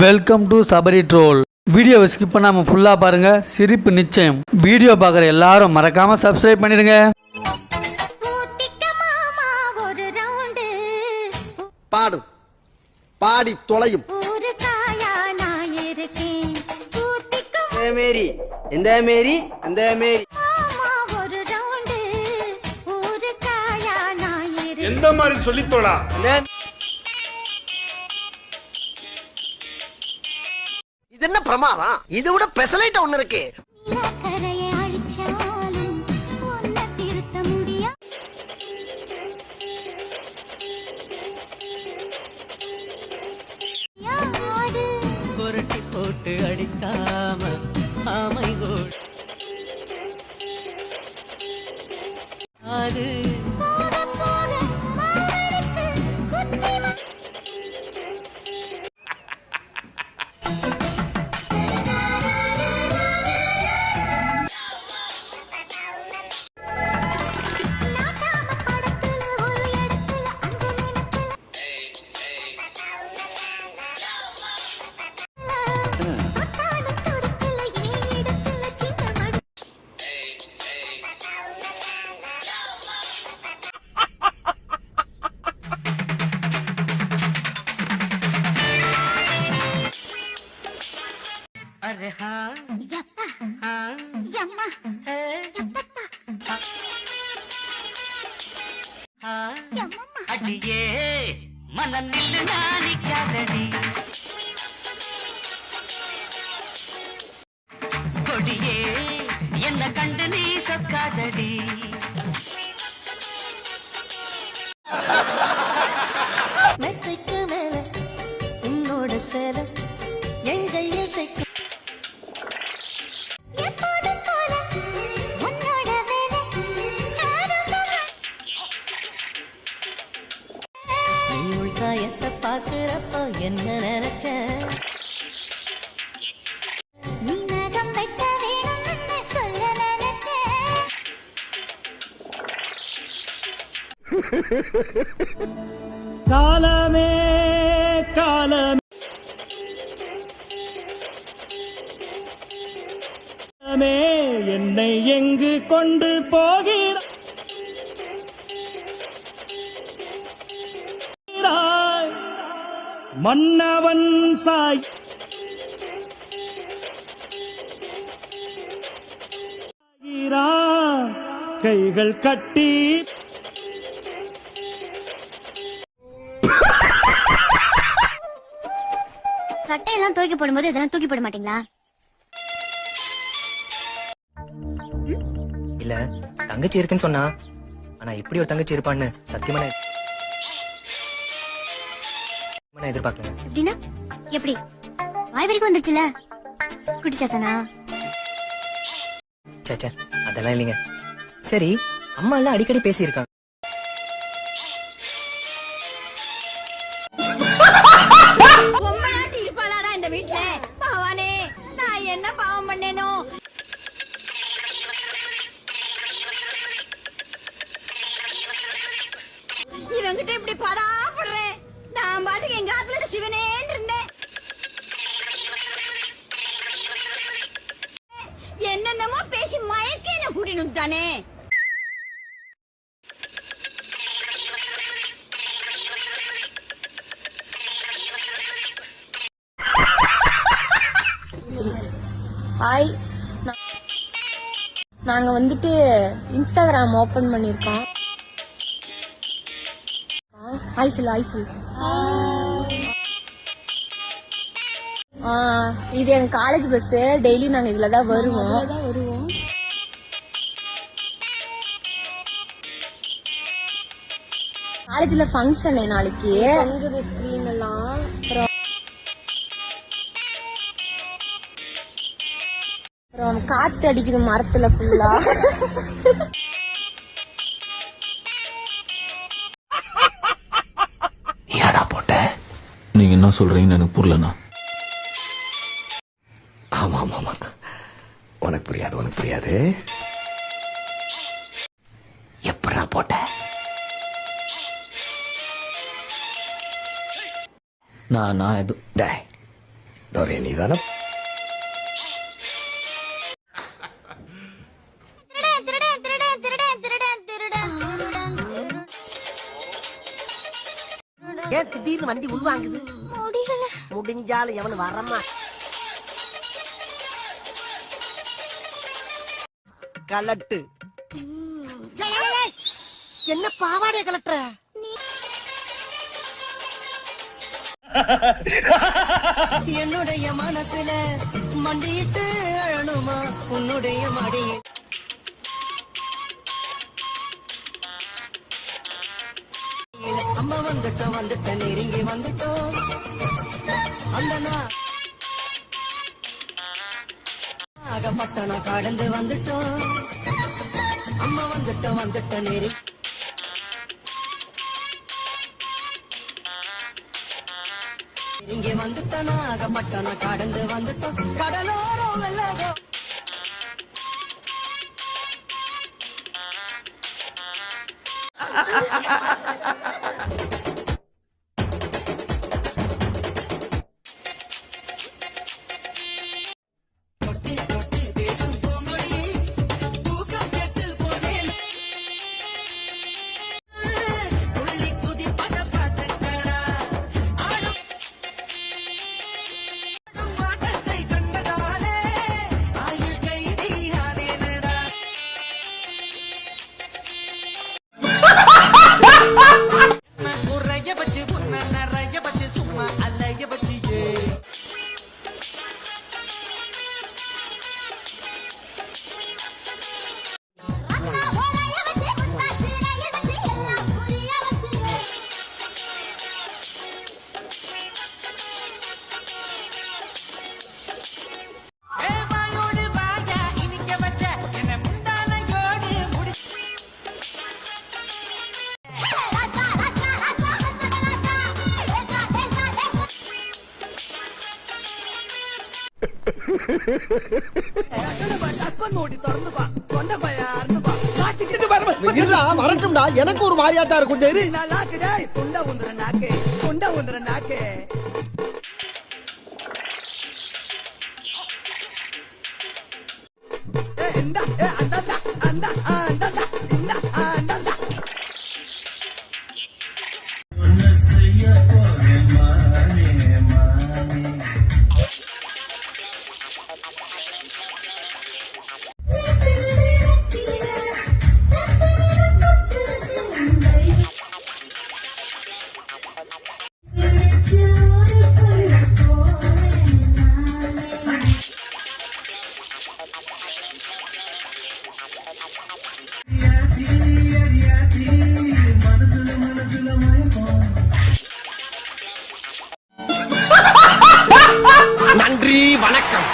Welcome to Sabari troll. வீடியோவை skip பண்ணாம ஃபுல்லா பாருங்க, சிரிப்பு நிச்சயம். வீடியோ பார்க்குற எல்லாரும் மறக்காம சப்ஸ்கிரைப் பண்ணிடுங்க. பாடும் பாடி தொலையும் மேரி இந்த மேரி அந்த மேரி எந்த மாதிரி சொல்லித்தோடா. இது என்ன பிரமாதம்? இதை விட பெசலைட் ஒண்ணு இருக்கு. புரட்டி போட்டு அடிக்காம ஆமை கோள் அது அடியே மனநில் நாணிக்காதடி கொடியே என்ன கண்டு நீ சொக்காதடி. மெத்தைக்கு மேல உன்னோட சேல என் கையில் சேர்க்க காயத்தை பாக்குறப்போ என்ன நினைச்ச காலமே காலமே என்னை எங்கு கொண்டு போகிற மன்னவன் சாய் கைகள் கட்டி சட்டையெல்லாம் தூக்கி போடும்போது இதெல்லாம் தூக்கி போட மாட்டீங்களா? இல்ல தங்கச்சி இருக்குன்னு சொன்னா, ஆனா இப்படி ஒரு தங்கச்சி இருப்பான்னு சத்தியமா எதிர்பார்க்கல. எப்படின்னா எப்படி? வாய் வரைக்கும் வந்துருச்சுல, குடிச்சாத்தானா? சேச்சே அதெல்லாம் இல்லைங்க. சரி, அம்மா எல்லாம் அடிக்கடி பேசியிருக்காங்க. இருப்பாளாடா இந்த வீட்டுல? பகவானே, நான் என்ன பாவம் பண்ணேனோ? இவங்கிட்ட இப்படி படாப்படுறேன். நான் பாட்டுக்கு எங்க ஆத்துல சிவனேன்னு இருந்தேன். என்னென்னமோ பேசி மயக்க என்ன கூட்டினுட்டானே. ஹாய், நாங்க வந்துட்டு இன்ஸ்டாகிராம் ஓபன் பண்ணிருக்கோம். ஹாய் சொல்லு, ஹாய் சொல்லு. இது எங்க காலேஜ் பஸ். டெய்லி நாங்க இதுலதான் வருவோம். காலேஜ்ல ஃபங்க்ஷன் நாளைக்கு. ஸ்கிரீன் எல்லாம் அப்புறம் காத்து அடிக்குது மரத்துல ஃபுல்லா. ஏடா போட்ட? நீங்க என்ன சொல்றீங்கன்னு எனக்கு புரியலண்ணா. ஆமா ஆமா ஆமா, உனக்கு புரியாது, உனக்கு புரியாது. எப்படா போட்ட? நான் எது டோரே நீதானே ஏன் திடீர்னு வண்டி உள்வாங்குது முடிஞ்சாலும் எவனு வரமா கலட்டு என்ன பாவாடைய கலட்டுற என்னுடைய மனசுல மண்டியிட்டு அழணுமா உன்னுடைய மடியில் அம்மா வந்துட்டோம் நெருங்கி வந்துட்டோம் அந்த நாகப்பட்டண கடந்து வந்துட்டோம் அம்மா வந்துட்டோம் நெருங்கி இங்கே வந்துட்டோம் நாகப்பட்டண கடந்து வந்துட்டோம் கடலோரம் வெள்ளகம் வரட்டும்டா எனக்கு ஒரு மாதிரியாட்டா இருக்கும் சரி நன்றி வணக்கம்